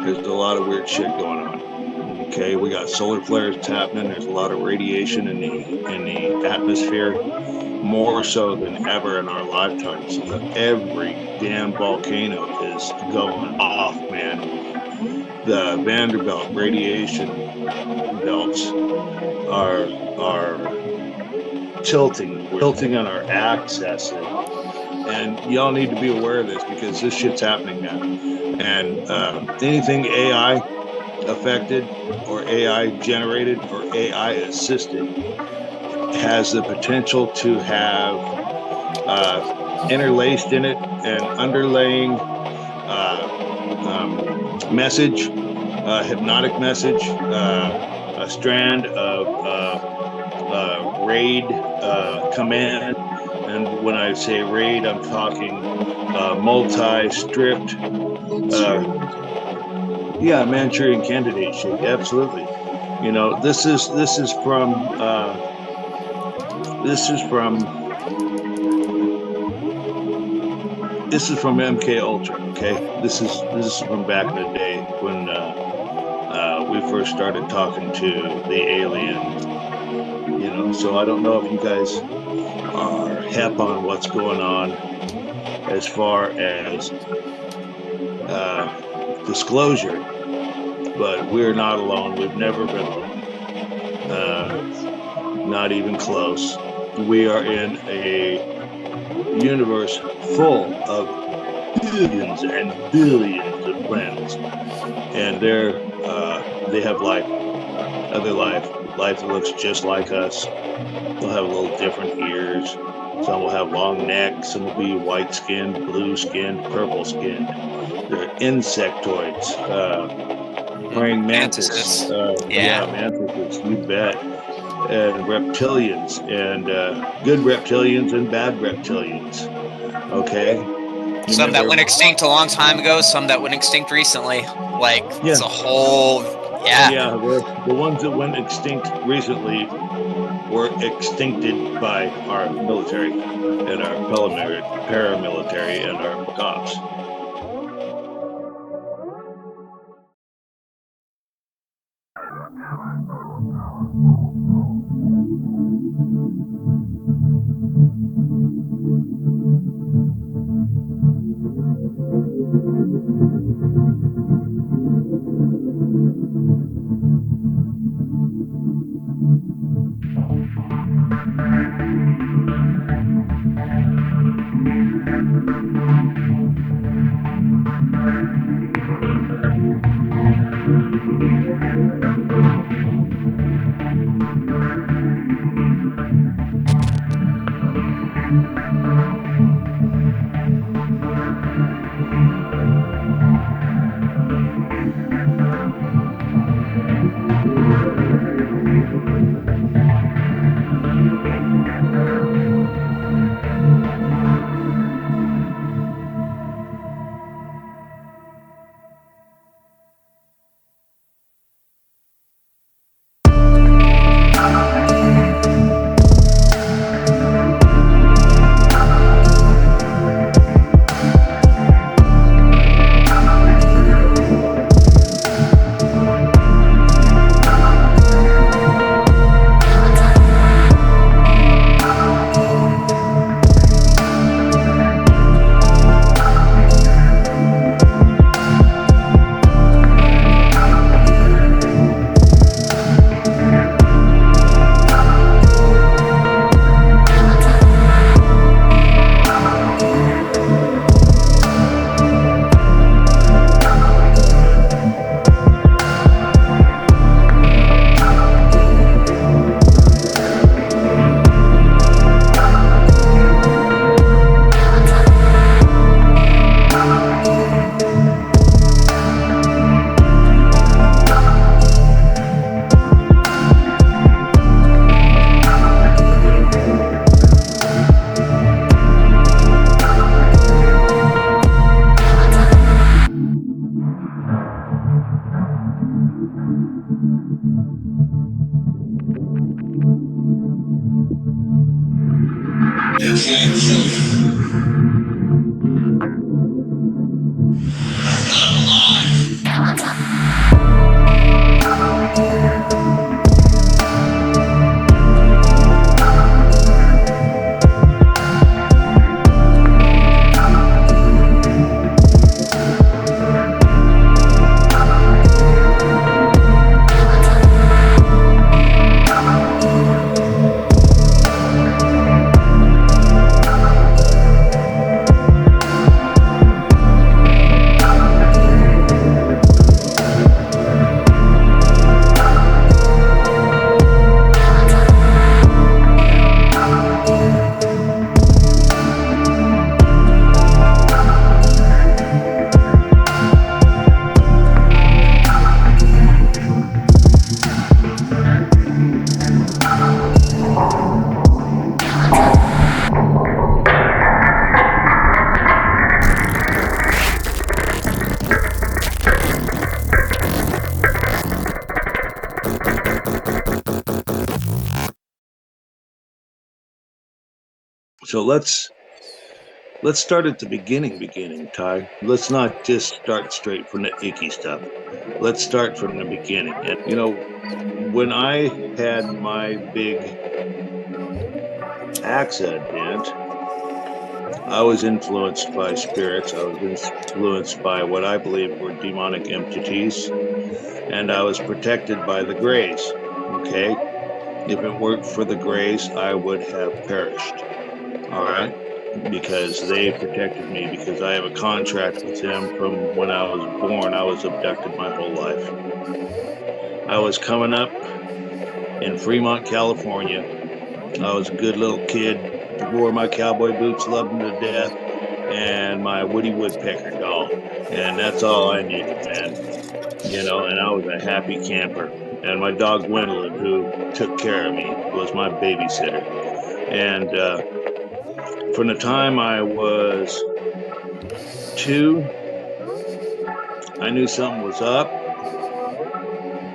There's a lot of weird shit going on. Okay, we got solar flares happening. There's a lot of radiation in the atmosphere, more so than ever in our lifetimes. Every damn volcano is going off, man. The Vanderbilt radiation belts are tilting on our axis, and y'all need to be aware of this because this shit's happening now. And anything AI affected or AI generated or AI assisted has the potential to have interlaced in it an underlaying message, hypnotic message, a strand of raid command. And when I say raid, I'm talking multi-stripped. Yeah, Manchurian candidate shit. Absolutely. You know, this is from MK Ultra. Okay, this is from back in the day when we first started talking to the aliens. You know, so I don't know if you guys are hep on what's going on as far as disclosure, but we're not alone. We've never been alone. Not even close. We are in a universe full of billions and billions of planets, and they have life, other life that looks just like us. They'll have a little different ears. Some will have long necks. Some will be white skinned, blue skinned, purple skinned. They're insectoids, praying mantis. Mantises, you bet. And reptilians, and good reptilians and bad reptilians. Okay. Some that went extinct a long time ago, some that went extinct recently. Like, it's a whole, Yeah, the ones that went extinct recently were extincted by our military and our paramilitary and our cops. So let's start at the beginning, Ty. Let's not just start straight from the icky stuff. Let's start from the beginning. And when I had my big accident, I was influenced by spirits. I was influenced by what I believe were demonic entities, and I was protected by the Greys. Okay, if it weren't for the Greys, I would have perished. All right, because they protected me, because I have a contract with them from when I was born. I was abducted my whole life. I was coming up in Fremont, California. I was a good little kid, wore my cowboy boots, loved them to death, and my Woody Woodpecker doll. And that's all I needed, man. And I was a happy camper. And my dog Gwendolyn, who took care of me, was my babysitter. And from the time I was 2, I knew something was up.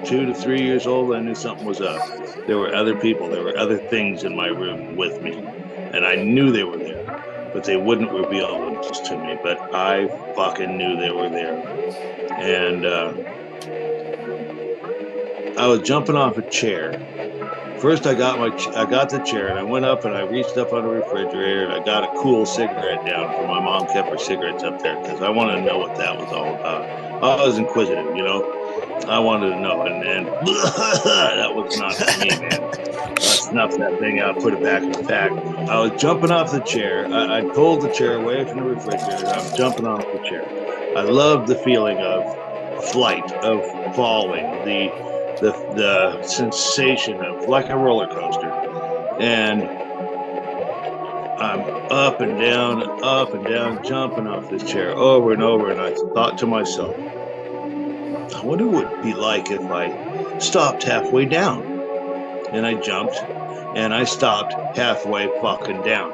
2 to 3 years old, I knew something was up. There were other people, there were other things in my room with me, and I knew they were there, but they wouldn't reveal them to me. But I fucking knew they were there, and I was jumping off a chair. First, I got the chair, and I went up and I reached up on the refrigerator and I got a cool cigarette down, for my mom kept her cigarettes up there because I wanted to know what that was all about. I was inquisitive, I wanted to know, and that was not for me, man. I snuffed that thing out, put it back in the pack. I was jumping off the chair. I pulled the chair away from the refrigerator. I'm jumping off the chair. I loved the feeling of flight, of falling, the sensation of like a roller coaster. And I'm up and down, jumping off this chair over and over. And I thought to myself, I wonder what it'd be like if I stopped halfway down. And I jumped and I stopped halfway fucking down.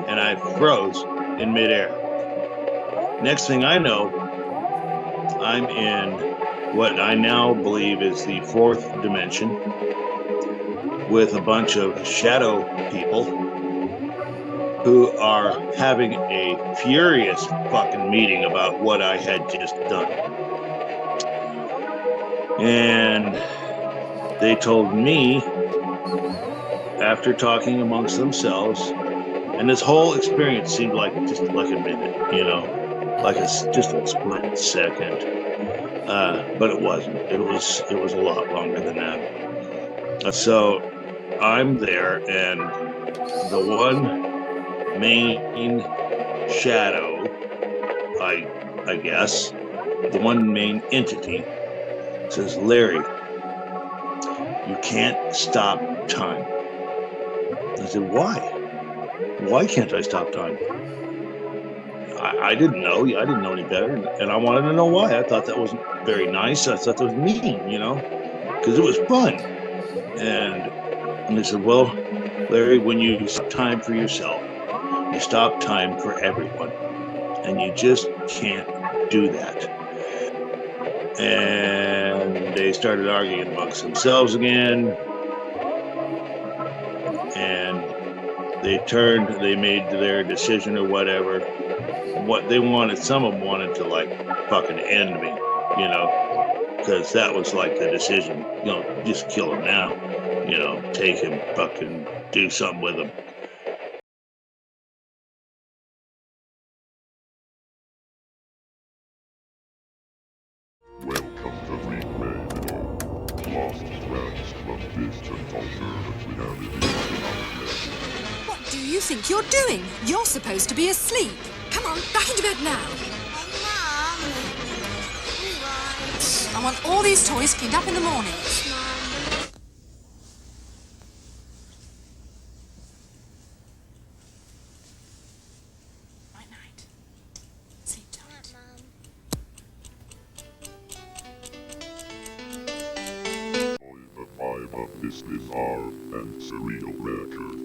And I froze in midair. Next thing I know, I'm in what I now believe is the 4th dimension with a bunch of shadow people who are having a furious fucking meeting about what I had just done. And they told me, after talking amongst themselves, and this whole experience seemed like just like a minute, like just a split second. But it wasn't. It was a lot longer than that. So I'm there, and the one main shadow, I guess, the one main entity says, Larry, you can't stop time. I said, why? Why can't I stop time? I didn't know. I didn't know any better. And I wanted to know why. I thought that wasn't very nice. I thought that was mean, because it was fun. And they said, well, Larry, when you stop time for yourself, you stop time for everyone. And you just can't do that. And they started arguing amongst themselves again. And They turned, they made their decision or whatever. What they wanted, some of them wanted to like fucking end me, you know, because that was like the decision, just kill him now, take him, fucking do something with him. Welcome to Freemason, lost friends from distant alternate realities. What do you think you're doing? You're supposed to be asleep. Come on, back into bed now. Mom, right. I want all these toys cleaned up in the morning. Mom. Night night. Sleep tight. The 5 of this bizarre and surreal record.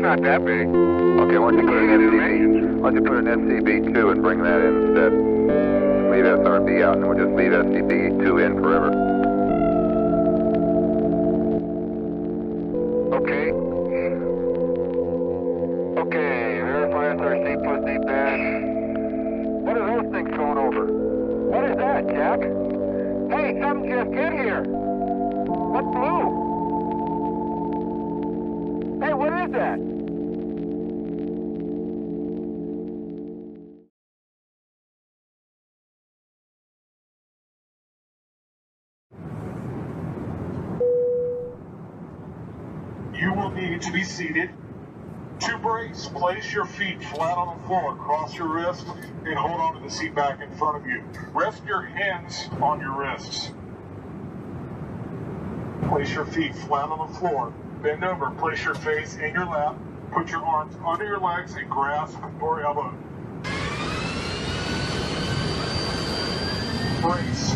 not that big. Okay, why don't you put an SCB2 and bring that in instead? Leave SRB out, and we'll just leave SCB2 in forever. Okay. Okay, verify SRC plus D dash. What are those things going over? Jack? Hey, something just hit here. What blew? Hey, what is that? You will need to be seated. To brace, place your feet flat on the floor, cross your wrists, and hold on to the seat back in front of you. Rest your hands on your wrists. Place your feet flat on the floor. Bend over, place your face in your lap, put your arms under your legs and grasp your elbow. Brace.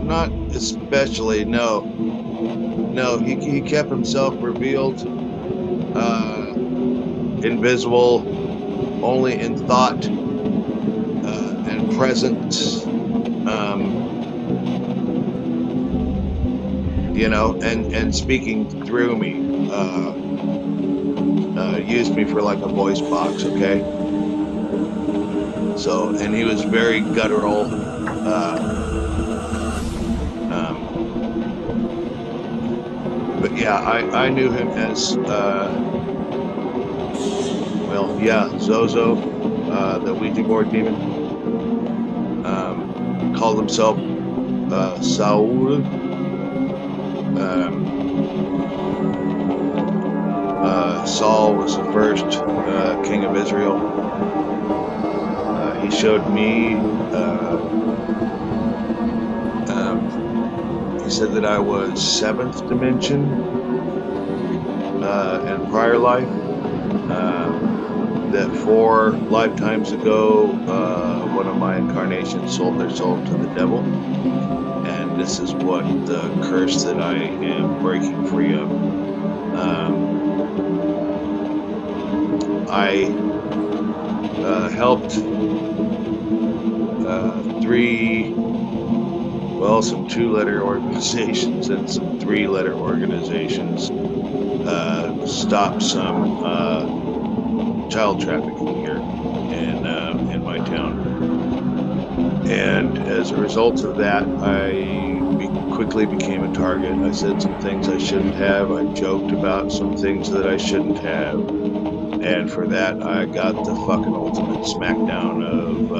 Not especially. No. He kept himself revealed, invisible, only in thought and presence. And speaking through me. Used me for like a voice box. Okay. So, and he was very guttural. But yeah, I knew him as, Zozo, the Ouija board demon. Called himself Saul. Saul was the first king of Israel. He showed me. He said that I was seventh dimension in prior life. That 4 lifetimes ago, one of my incarnations sold their soul to the devil, and this is what the curse that I am breaking free of. I helped some 2-letter organizations and some 3-letter organizations stop some child trafficking here in my town. And as a result of that, I quickly became a target. I said some things I shouldn't have. I joked about some things that I shouldn't have. And for that, I got the fucking ultimate smackdown of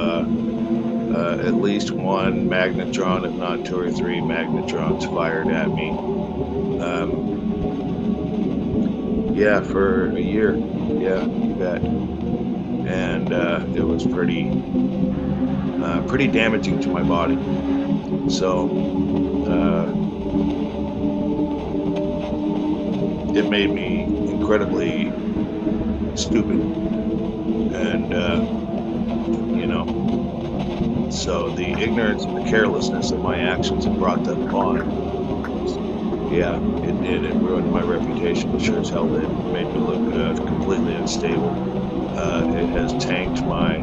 at least one magnetron, if not two or three magnetrons fired at me. Yeah, for a year. Yeah, you bet. And it was pretty damaging to my body. So it made me incredibly stupid, and so the ignorance and the carelessness of my actions had brought them upon. Yeah, it did. It ruined my reputation. It sure as hell did. It made me look completely unstable. It has tanked my.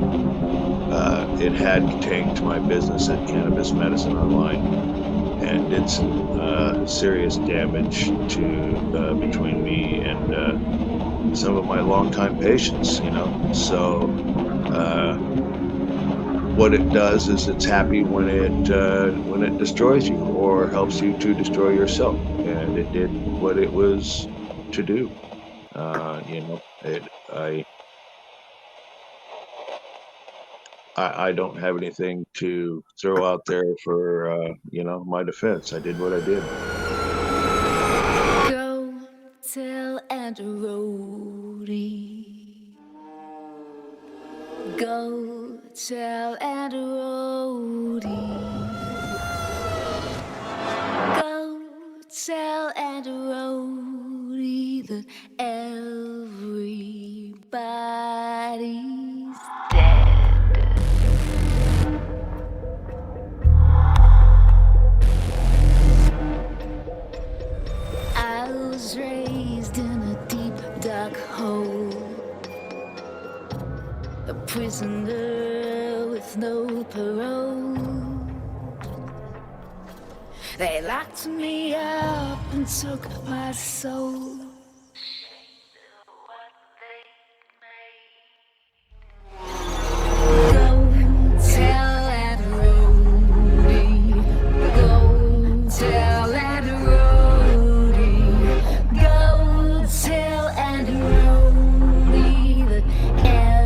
It had tanked my business at Cannabis Medicine Online, and did some serious damage to between me and some of my longtime patients. So. What it does is it's happy when it destroys you or helps you to destroy yourself, and it did what it was to do. I don't have anything to throw out there for my defense. I did what I did. Go tell Aunt Rhody. Go tell Aunt Rhody. Go tell Aunt Rhody that everybody's dead. I was raised in a deep, dark hole, a prisoner with no parole. They locked me up and took my soul. Go tell Aunt Rhody. Go tell Aunt Rhody. Go tell Aunt Rhody that everybody's.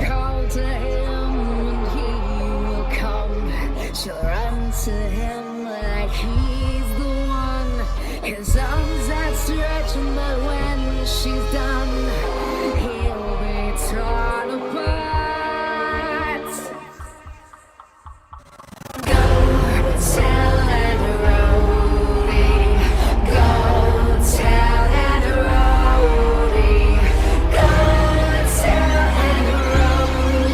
Call to him and he will come. She'll run to him like he's the one. His arms outstretched, but when she's done, he'll be torn apart. Go tell Aunt Rhody. Go tell Aunt Rhody. Go tell Aunt Rhody. Go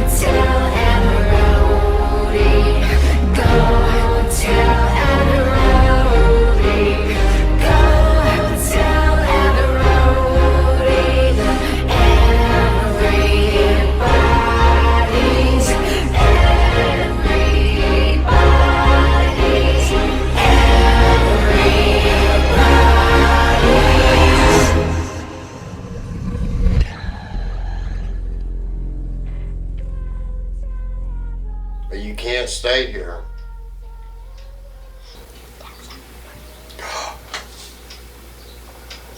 tell Aunt Rhody. Go tell Aunt Rhody. Go tell Aunt Rhody that everybody's. But you can't stay here.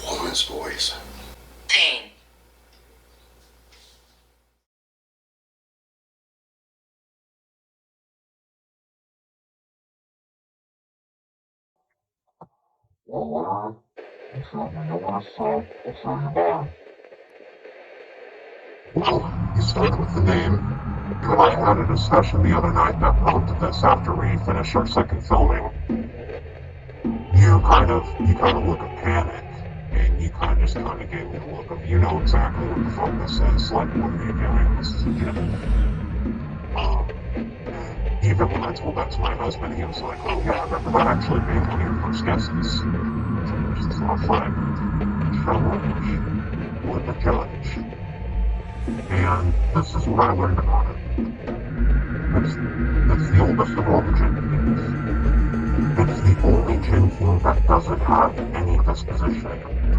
Woman's voice. Pain. You started with the name. You and I had a discussion the other night that prompted this after we finished our second filming. You kind of look of panic, and you kind of gave me the look of, you know exactly what the fuck this is, like, what are you doing? This is a joke. Even when I told that to my husband, he was like, oh yeah, I remember that actually being one of your first guesses. There's this little friend, challenge with the judge. And this is what I learned about it. It's the oldest of all the gin themes. It's the only gin theme that doesn't have any disposition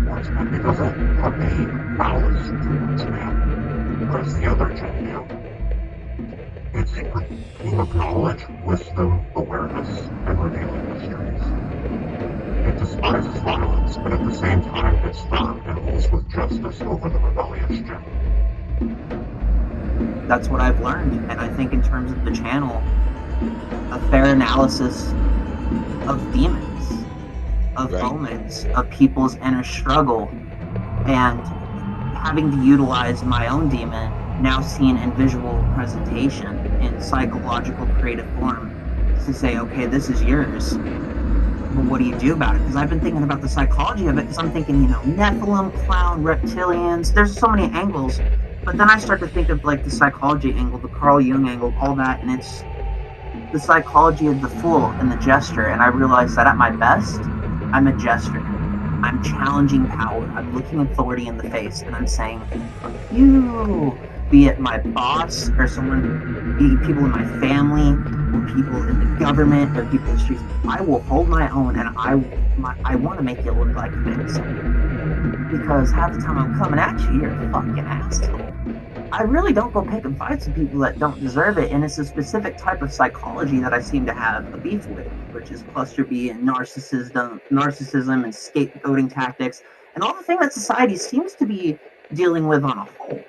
towards men. It doesn't have any malice towards men. because the other two do. It's a theme of knowledge, wisdom, awareness, and revealing mysteries. It despises violence, but at the same time it's firm and rules with justice over the rebellious Jinn. That's what I've learned, and I think in terms of the channel, a fair analysis of demons, of omens, of people's inner struggle, and having to utilize my own demon, now seen in visual presentation, in psychological creative form, to say, okay, this is yours, but what do you do about it? Because I've been thinking about the psychology of it, because I'm thinking, Nephilim, clown, reptilians, there's so many angles, but then I start to think of like the psychology angle, the Carl Jung angle, all that, and it's the psychology of the fool and the jester, and I realize that at my best, I'm a jester. I'm challenging power. I'm looking authority in the face, and I'm saying, fuck you. Be it my boss, or someone, be people in my family, or people in the government, or people in the streets. I will hold my own, and I want to make it look like this. Because half the time I'm coming at you, you're a fucking asshole. I really don't go picking fights with people that don't deserve it, and it's a specific type of psychology that I seem to have a beef with, which is cluster B and narcissism and scapegoating tactics, and all the thing that society seems to be dealing with on a whole.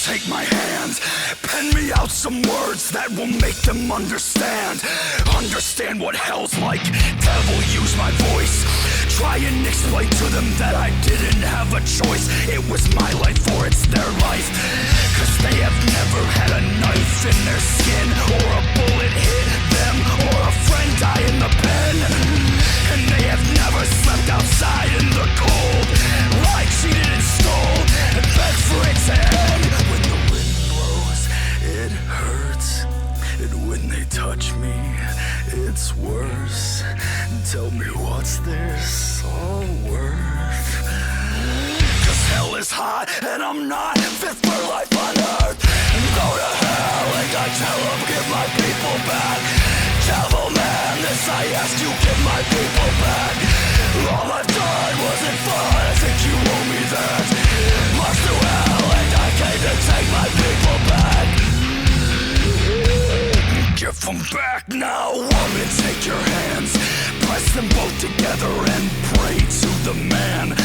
Take my hand, pen me out some words that will make them understand what hell's like. Devil, use my voice, try and explain to them that I didn't have a choice. It was my life or it's their life, cause they have never had a knife in their skin, or a bullet hit them, or a friend die in the pen. And they have never slept outside in the cold, lied, cheated and stole, and begged for it to end. When the wind blows, it hurts, and when they touch me, it's worse. Tell me, what's this all worth? Cause hell is hot, and I'm not fit for life on earth. Go to hell, and I tell them, give my people back. Devil man, this I ask you, give my people back. All I've done wasn't fun, I think you owe me that. March to hell, and I came to take my people back. Give them back now, woman, take your hands. Press them both together and pray to the man.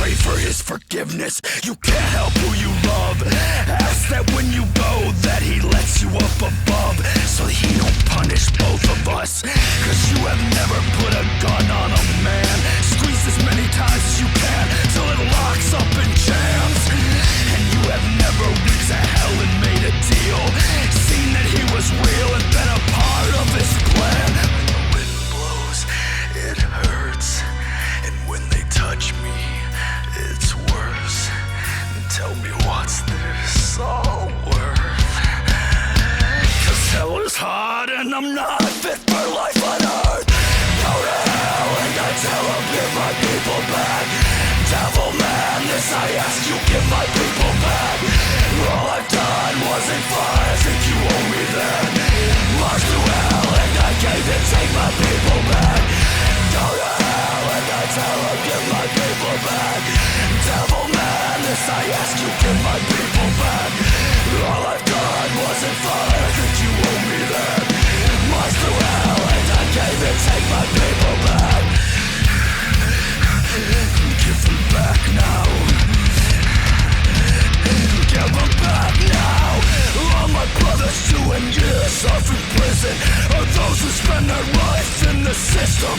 Pray for his forgiveness, you can't help who you love. Ask that when you go, that he lets you up above, so that he don't punish both of us. Cause you have never put a gun on a man. Squeeze as many times as you can, till it locks up and jams. And you have never reached to hell and made a deal, seen that he was real and been a part of his plan. When the wind blows, it hurts, and when they touch me, it's worse. Tell me, what's this all worth? Cause hell is hard, and I'm not fit for life on earth. Go to hell, and I tell them, give my people back. Devil man, this I ask you, give my people back. All I've done wasn't fun, I think you owe me that. March to hell, and I came to take my people back. Go to hell, and I tell them, give my people back. Devil man, this I ask you, give my people back. All I've done wasn't fun, I think you owe me that. March to hell, and I came to take my people back. Give them back now. Give them back now. All my brothers doing years off in prison, or those who spend their life in the system.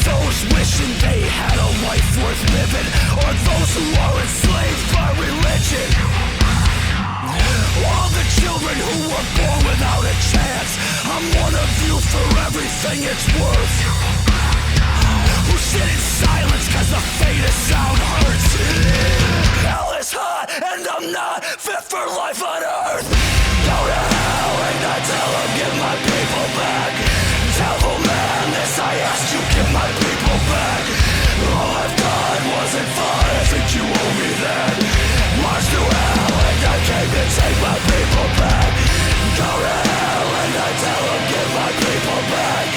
Those wishing they had a life worth living, or those who are enslaved by religion. All the children who were born without a chance, I'm one of you for everything it's worth. Who sit in silence cause the faintest sound hurts. Hell is hot and I'm not fit for life on earth. Go to hell and I tell them give my people back. Devil man, this I ask you, give my people back. All I've done wasn't fun, I think you owe me that. March to hell and I came to take my people back. Go to hell and I tell them give my people back.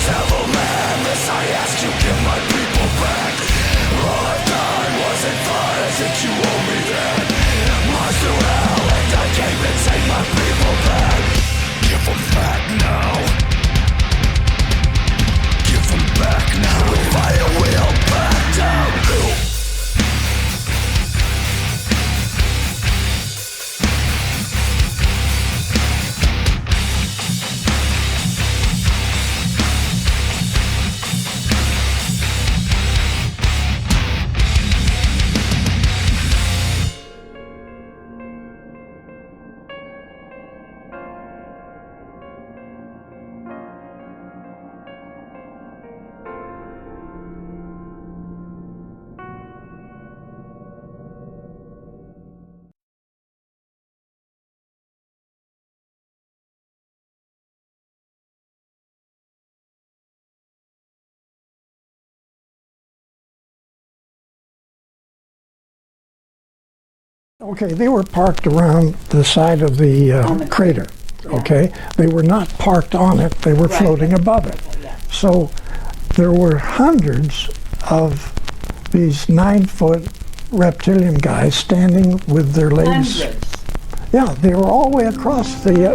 Devil man, this I ask you, give my people back. All I've done wasn't fun, I think you owe me that. March to hell and I came to take my people back. Give them back now. Give them back now. The fire will back down. Okay, they were parked around the side of the crater, okay? They were not parked on it, they were floating above it. So there were hundreds of these 9-foot reptilian guys standing with their legs. Yeah, they were all the way across the,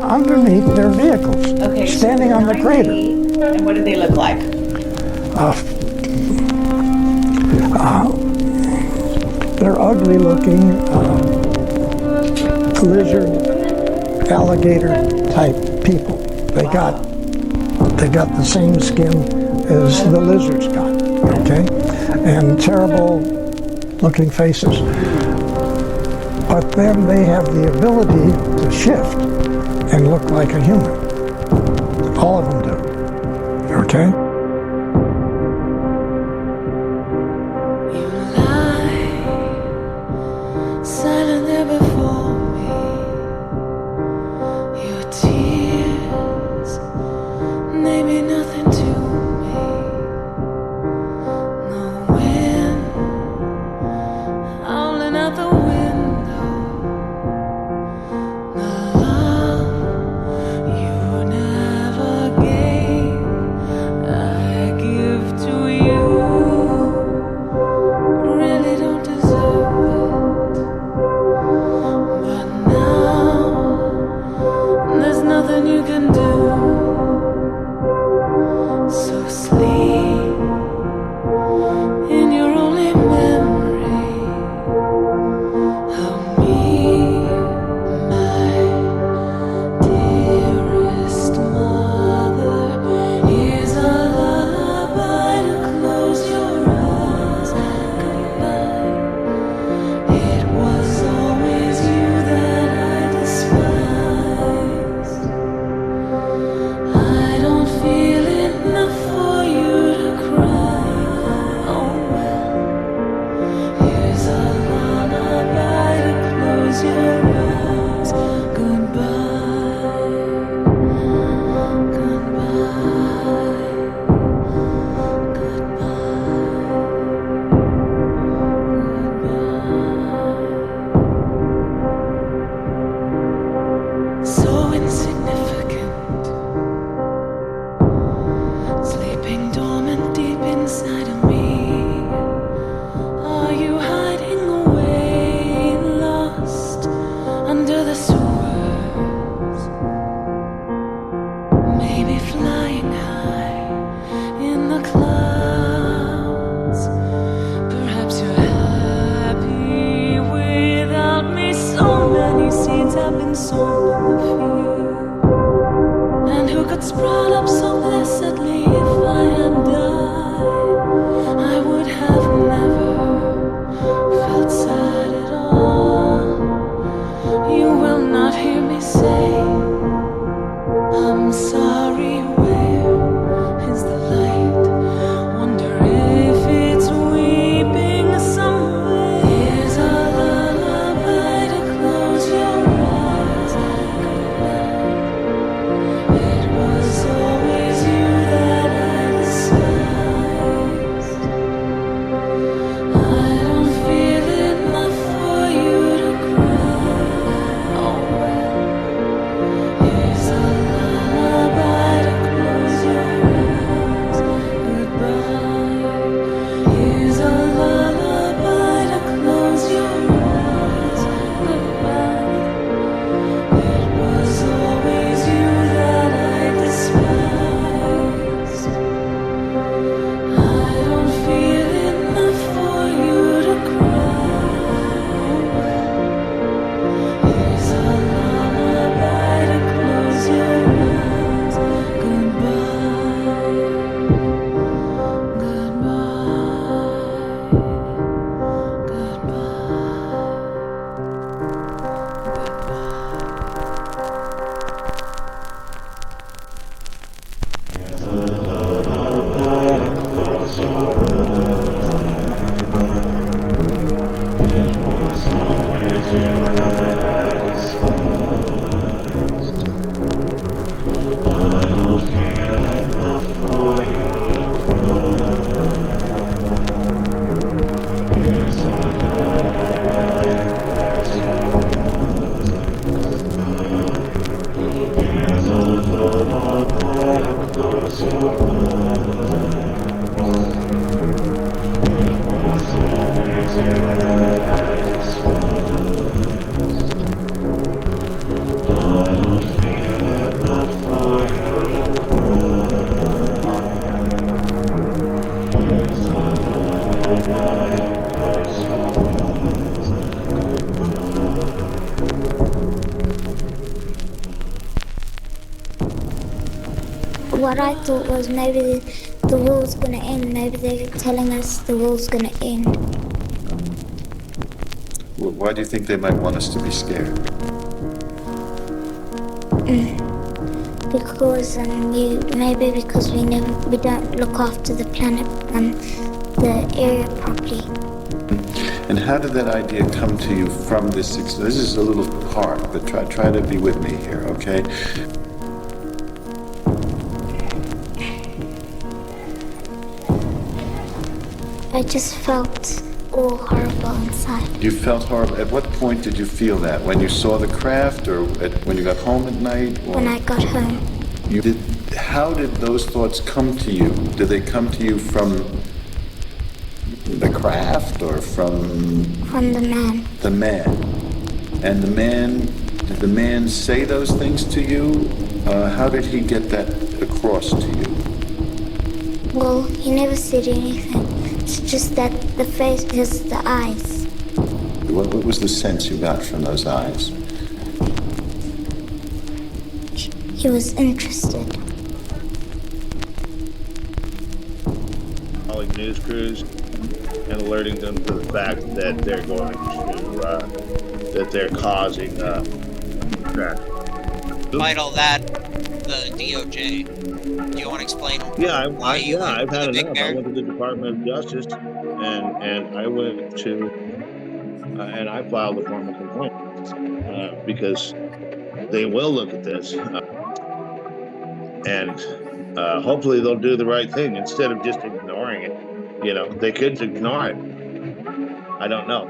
underneath their vehicles, Okay, standing on the crater. And what did they look like? They're ugly looking, lizard, alligator type people. They got the same skin as the lizards got, okay? And terrible looking faces. But then they have the ability to shift and look like a human. All of them do, okay? Silent there before me, your tears, they mean nothing to me. No wind howling out the window, the love you never gave, I give to you. Really don't deserve it. There's nothing you can do, so sleep in your only memory of me, my dearest mother. Here's a lullaby to close your eyes. Goodbye. It was always you that I despised. I don't feel enough for you to cry. Oh well, here's a lullaby to close your eyes. Goodbye, goodbye, goodbye. So insignificant, sleeping dormant deep inside of me. Are you hiding away, lost under the sewers? Maybe flying high in the clouds. Perhaps you're happy without me. So many seeds have been sown in the field, and who could sprout up so blessedly if I had died? I would have never felt sad at all. You will not hear me say, I'm sorry. Where is the light? Wonder if it's weeping somewhere. Here's a lullaby to close your eyes. what I thought was maybe the war's gonna end. Maybe they're telling us the war's gonna end. Well, why do you think they might want us to be scared? Because maybe because we don't look after the planet the area properly. And how did that idea come to you from this? This is a little hard, but try to be with me here, okay? I just felt all horrible inside. You felt horrible. At what point did you feel that? When you saw the craft, or when you got home at night? Or when I got home. How did those thoughts come to you? Did they come to you from the craft or from the man? The man. And did the man say those things to you? How did he get that across to you? Well, he never said anything. It's just that the face, just the eyes. What was the sense you got from those eyes? He was interested. Calling news crews and alerting them to the fact that they're going to, that they're causing, Despite all that, the DOJ. Do you want to explain? Yeah, I've had enough. I went to the Department of Justice, and I went to, and I filed a formal complaint because they will look at this, and hopefully they'll do the right thing instead of just ignoring it. You know, they could ignore it. I don't know.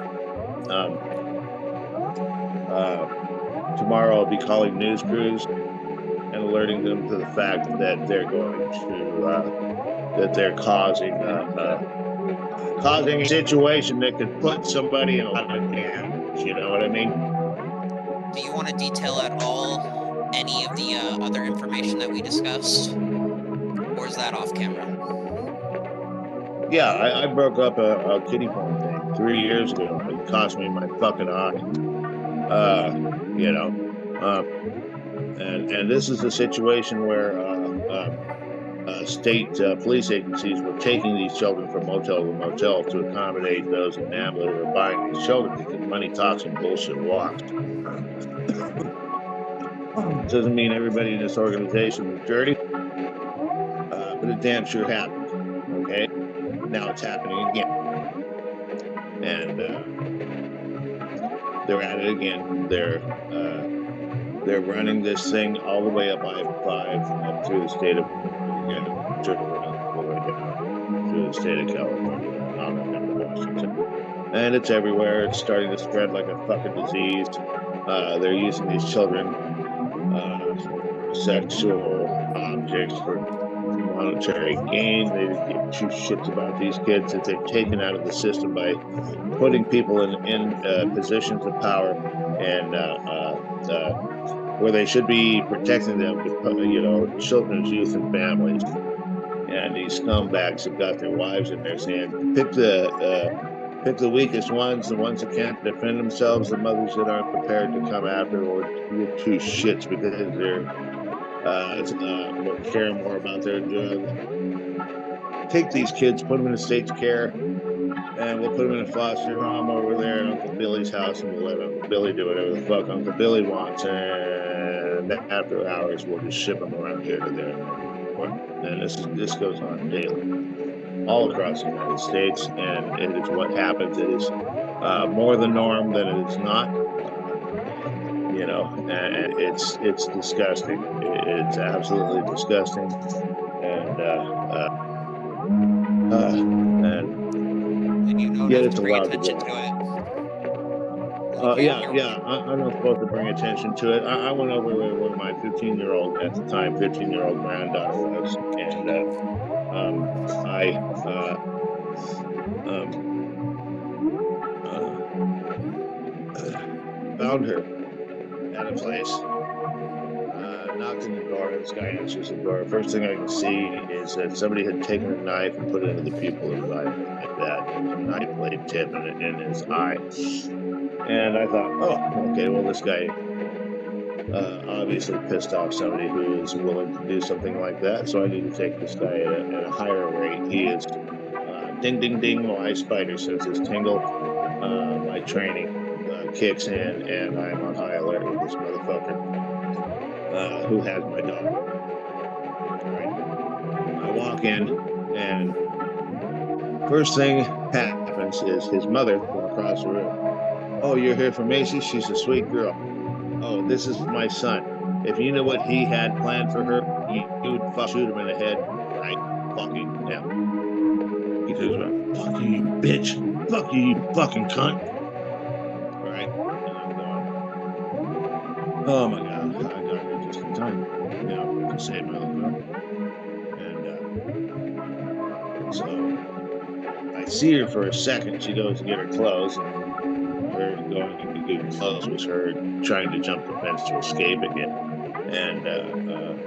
Tomorrow I'll be calling news crews and alerting them to the fact that they're going to, that they're causing a situation that could put somebody in a lot of damage. You know what I mean? Do you want to detail at all any of the other information that we discussed? Or is that off camera? Yeah, I broke up a kiddie porn thing 3 years ago. It cost me my fucking eye. You know, and this is a situation where state police agencies were taking these children from motel to motel to accommodate those in NAMBLA who were buying these children because money talks and bullshit walks. Doesn't mean everybody in this organization was dirty, but it damn sure happened. Okay, now it's happening again, and they're at it again. They're running this thing all the way up I-5 up through the state of Oregon, through the state of California, on up into Washington, and it's everywhere. It's starting to spread like a fucking disease. They're using these children sexual objects for monetary gain. They didn't give two shits about these kids that they've taken out of the system by putting people in positions of power and where they should be protecting them, you know, children's youth and families. And these scumbags have got their wives in there saying, pick the weakest ones, the ones that can't defend themselves, the mothers that aren't prepared to come after or give two shits because they're care more about their drug. Take these kids, put them in the state's care, and we'll put them in a foster home over there at Uncle Billy's house, and we'll let Uncle Billy do whatever the fuck Uncle Billy wants. And after hours, we'll just ship them around here to there and everywhere. And this goes on daily, all across the United States, and it is what happens. It is more the norm than it is not. You know, and it's disgusting. It's absolutely disgusting, and you know, yet it's allowed to attention go. to it. I'm not supposed to bring attention to it. I went over where my 15-year-old at the time, 15-year-old granddaughter was, and I found her at a place, knocked on the door, and this guy answers the door. First thing I can see is that somebody had taken a knife and put it into the pupil of his eye like that. There was a knife blade tip in his eye. And I thought, oh, okay, well, this guy obviously pissed off somebody who is willing to do something like that. So I need to take this guy at a higher rate. He is ding, ding, ding. My spider senses tingle. My training kicks in, and I'm on high alert with this motherfucker who has my dog. Right. I walk in, and first thing happens is his mother from across the room. Oh, you're here for Macy? She's a sweet girl. Oh, this is my son. If you knew what he had planned for her, you would shoot him in the head right fucking now. He turns around, fuck you, you bitch. Fuck you, you fucking cunt. Right? And I'm going, oh my God, I got here just in time, to save my little girl. And so I see her for a second. She goes to get her clothes, and her going to get her clothes was her trying to jump the fence to escape again. And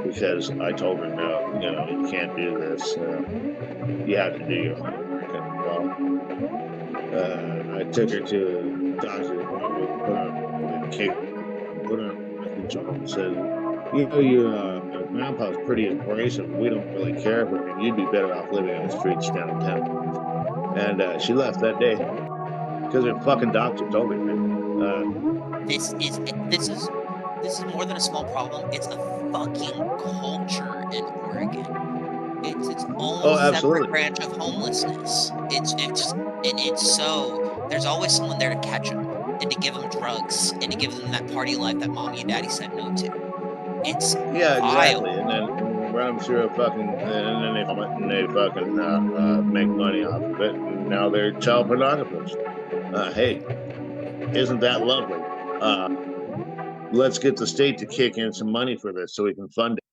because I told her, no, you can't do this. You have to do your homework. And well, I took her to the doctor's appointment, put her on control, and said, your grandpa's pretty abrasive. We don't really care for him. You'd be better off living in the streets downtown. And she left that day because her fucking doctor told her to. This is more than a small problem. It's a fucking culture in Oregon. It's almost a separate branch of homelessness. It's so there's always someone there to catch them and to give them drugs and to give them that party life that mommy and daddy said no to. It's exactly. And then run them through a fucking, and then they fucking make money off of it. And now they're child pornographers. Hey, isn't that lovely? Let's get the state to kick in some money for this so we can fund it.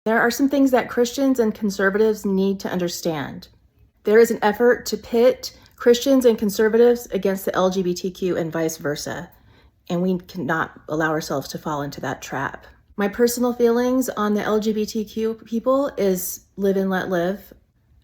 There are some things that Christians and conservatives need to understand. There is an effort to pit Christians and conservatives against the LGBTQ and vice versa, and we cannot allow ourselves to fall into that trap. My personal feelings on the LGBTQ people is live and let live,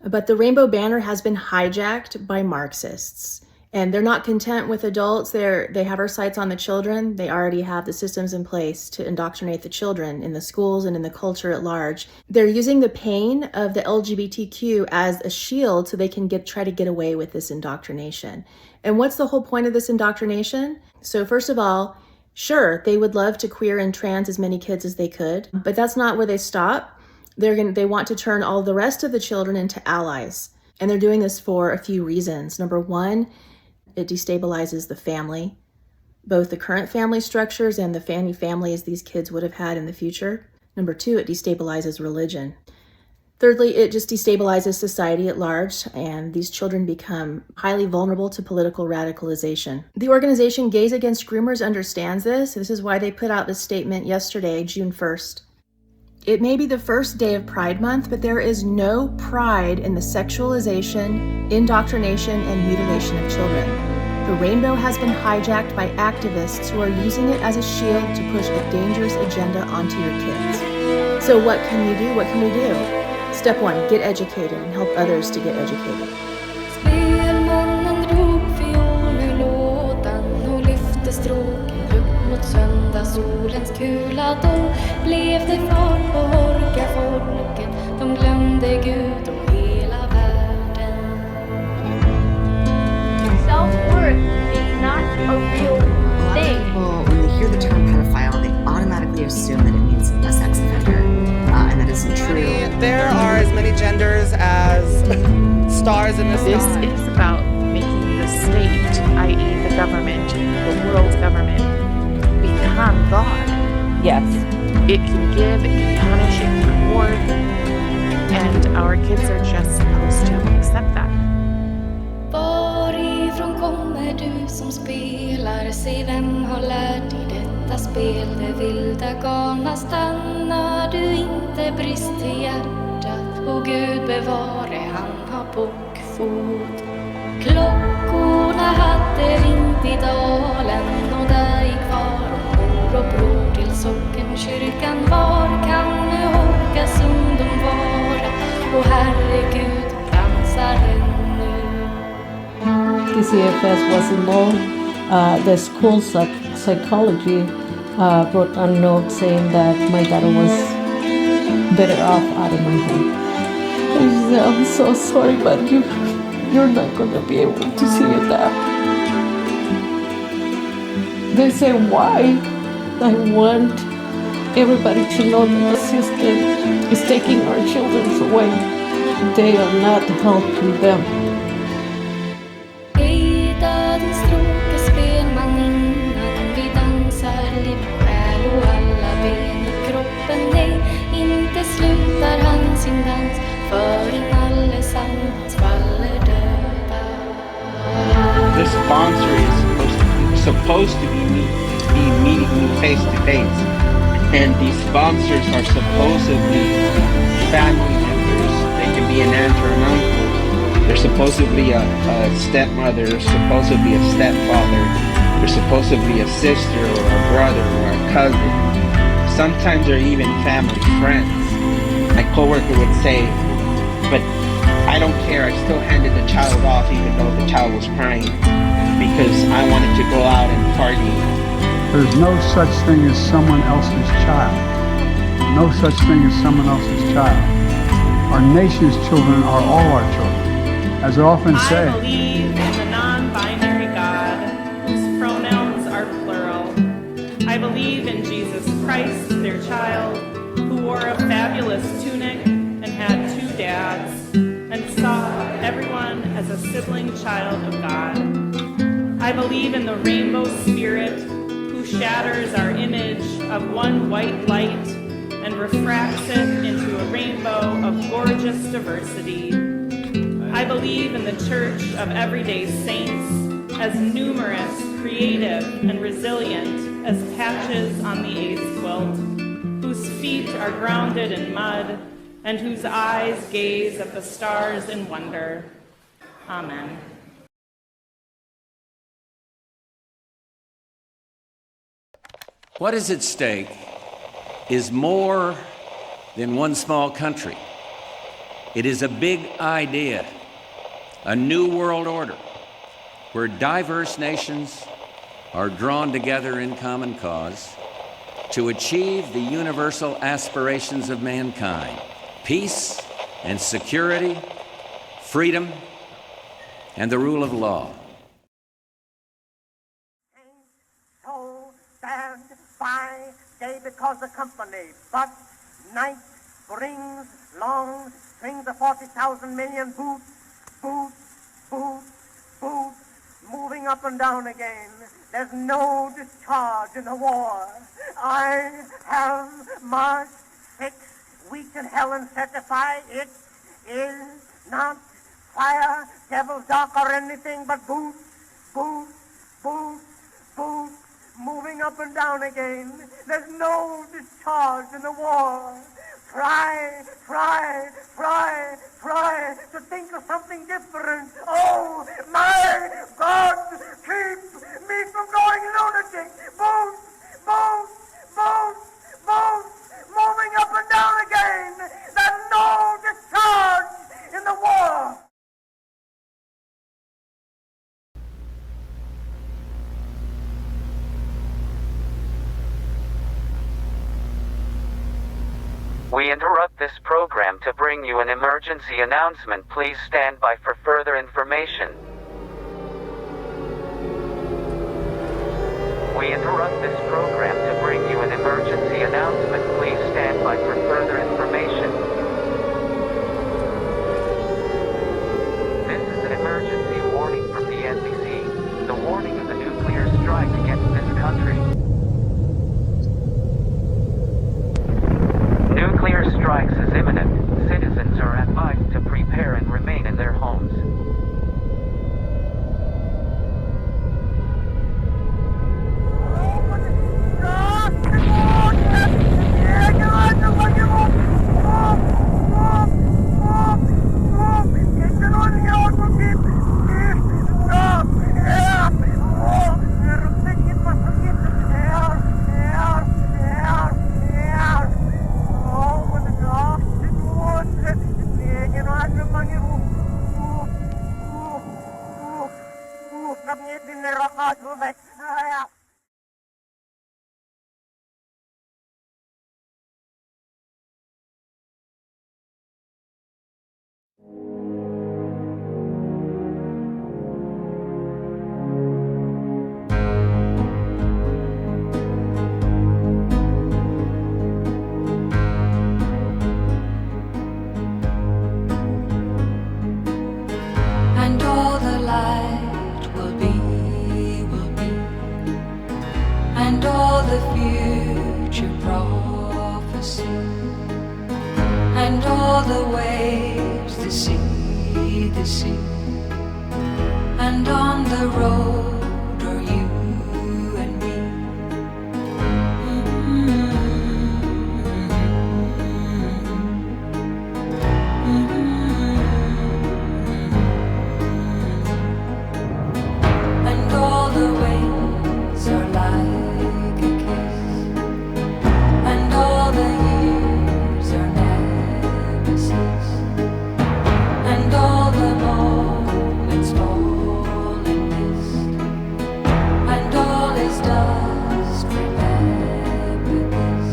but the rainbow banner has been hijacked by Marxists. And they're not content with adults. They have our sights on the children. They already have the systems in place to indoctrinate the children in the schools and in the culture at large. They're using the pain of the LGBTQ as a shield so they can try to get away with this indoctrination. And what's the whole point of this indoctrination? So first of all, sure, they would love to queer and trans as many kids as they could, but that's not where they stop. They want to turn all the rest of the children into allies. And they're doing this for a few reasons. Number one, it destabilizes the family, both the current family structures and the families these kids would have had in the future. Number two, it destabilizes religion. Thirdly, it just destabilizes society at large, and these children become highly vulnerable to political radicalization. The organization Gays Against Groomers understands this. This is why they put out this statement yesterday, June 1st. It may be the first day of Pride Month, but there is no pride in the sexualization, indoctrination, and mutilation of children. The rainbow has been hijacked by activists who are using it as a shield to push a dangerous agenda onto your kids. So what can you do? What can we do? Step one, get educated and help others to get educated. Spelmannen drog fiolnlådan och lyfte stråken upp mot söndagssolens kula. Då blev det fart på orkafolken. De glömde Gud och hela världen. Self-worth is not a real thing. People, when they hear the term pedophile, they automatically assume that it means a sex offender, and that isn't true. There are as many genders as stars in the sky. This is about making the state, i.e. the government, the world's government, become God. Yes. It can give, it can punish, it can reward, and our kids are just supposed to accept that. Varifrån kommer du som spelar? Säg vem har lärt dig detta spel? Det vilda galna stannar du inte brist till hjärtat. Och Gud bevare, han har bockfot. Klockorna hade ringt i dalen och där gick far och mor och bror till sockenkyrkan. Var kan nu orkas ungdom vara? Och herregud dansar ännu. TCFS was alone the school psychology wrote a note saying that my daughter was better off out of my home. And she said, I'm so sorry, but you're not going to be able to see your dad. They say, why? I want everybody to know that the system is taking our children away. They are not helping them. I dödens tråkespel man innan vi dansar liv och själ och alla ben i kroppen. Nej, inte slutar han sin dans förrän allesammans faller döda. The sponsor is supposed to be meeting me face to face, and these sponsors are supposedly family members. They can be an aunt or an uncle. They're supposedly a stepmother, they're supposedly a stepfather, they're supposedly a sister or a brother or a cousin. Sometimes they're even family friends. My coworker would say, but I don't care, I still handed the child off even though the child was crying because I wanted to go out and party. There's no such thing as someone else's child. No such thing as someone else's child. Our nation's children are all our children. As I often say, I believe in the non-binary God, whose pronouns are plural. I believe in Jesus Christ, their child, who wore a fabulous tunic and had 2 dads, and saw everyone as a sibling child of God. I believe in the rainbow spirit, who shatters our image of one white light and refracts it into a rainbow of gorgeous diversity. I believe in the Church of Everyday Saints, as numerous, creative, and resilient as patches on the AIDS quilt, whose feet are grounded in mud and whose eyes gaze at the stars in wonder. Amen. What is at stake is more than one small country. It is a big idea, a new world order, where diverse nations are drawn together in common cause to achieve the universal aspirations of mankind: peace and security, freedom, and the rule of law. So stand by day because the company, but night brings long strings of 40,000 million boots, boots, boots, boots, moving up and down again. There's no discharge in the war. I have marched 6 weeks in hell and certify it is not fire, devil's dark, or anything but boots, boots, boots, boots, moving up and down again. There's no discharge in the war. Try to think of something different. Oh, my God, keep me from going lunatic. Boots, boots, boots, boots, moving up and down again. There's no discharge in the war. We interrupt this program to bring you an emergency announcement. Please stand by for further information. We interrupt this program to bring you an emergency announcement. Please stand by for further information. This is an emergency warning from the NBC. The warning of the nuclear strike against this country. Nuclear strikes is imminent. Citizens are advised to prepare and remain in their homes. all the waves, the sea, and on the road are you and me. And all the ways are like a kiss, and all the years are nemesis, and all the moments fall in mist, and all is dust. Remember this.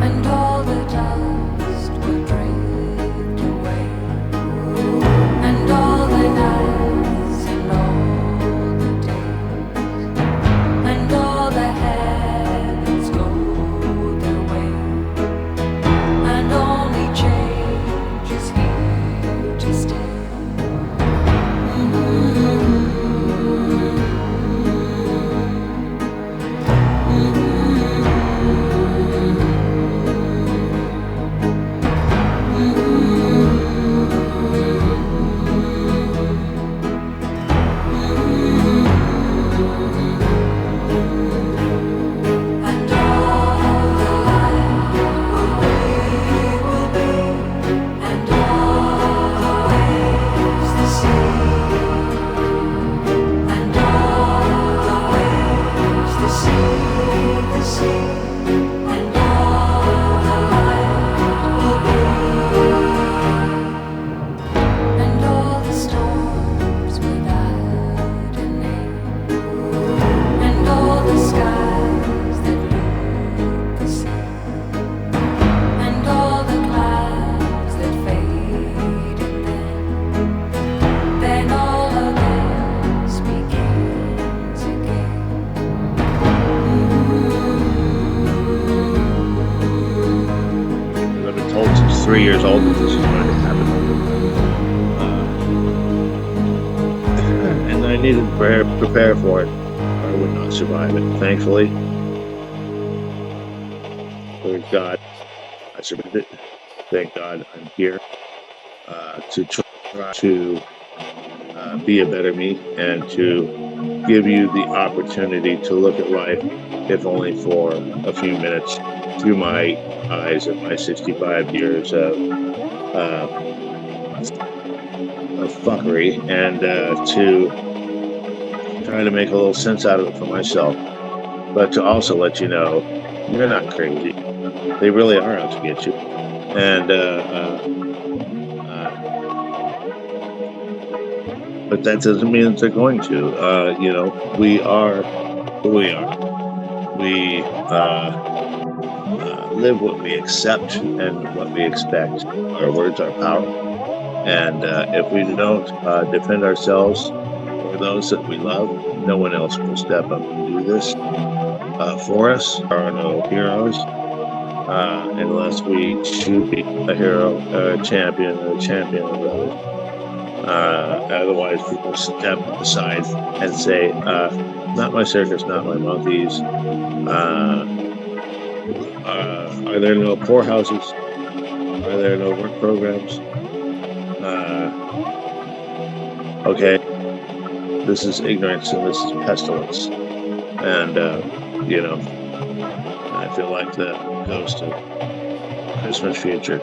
And all the dust will drift away, and all the nights and all the days, and all the heavens go their way, and only change is here to stay. And all the storms without a name, and all the skies that look the same, and all the clouds that fade, and then all of this begins I've been told since 3 years old that this is going to happen. And I needed to prepare for it, or I would not survive it. Thankfully, thank God, I survived it. Thank God I'm here to try to be a better me and to give you the opportunity to look at life, if only for a few minutes, through my eyes of my 65 years of fuckery, and to try to make a little sense out of it for myself, but to also let you know you're not crazy. They really are out to get you, and but that doesn't mean that they're going to. You know, we are who we are. We live what we accept and what we expect. Our words are power. And if we don't defend ourselves or those that we love, no one else will step up and do this for us. There are no heroes unless we should be a hero, a champion of others. Otherwise, people step aside and say, not my circus, not my monkeys. Are there no poorhouses? Are there no work programs? Okay, this is ignorance and this is pestilence. And, you know, I feel like the ghost of Christmas future.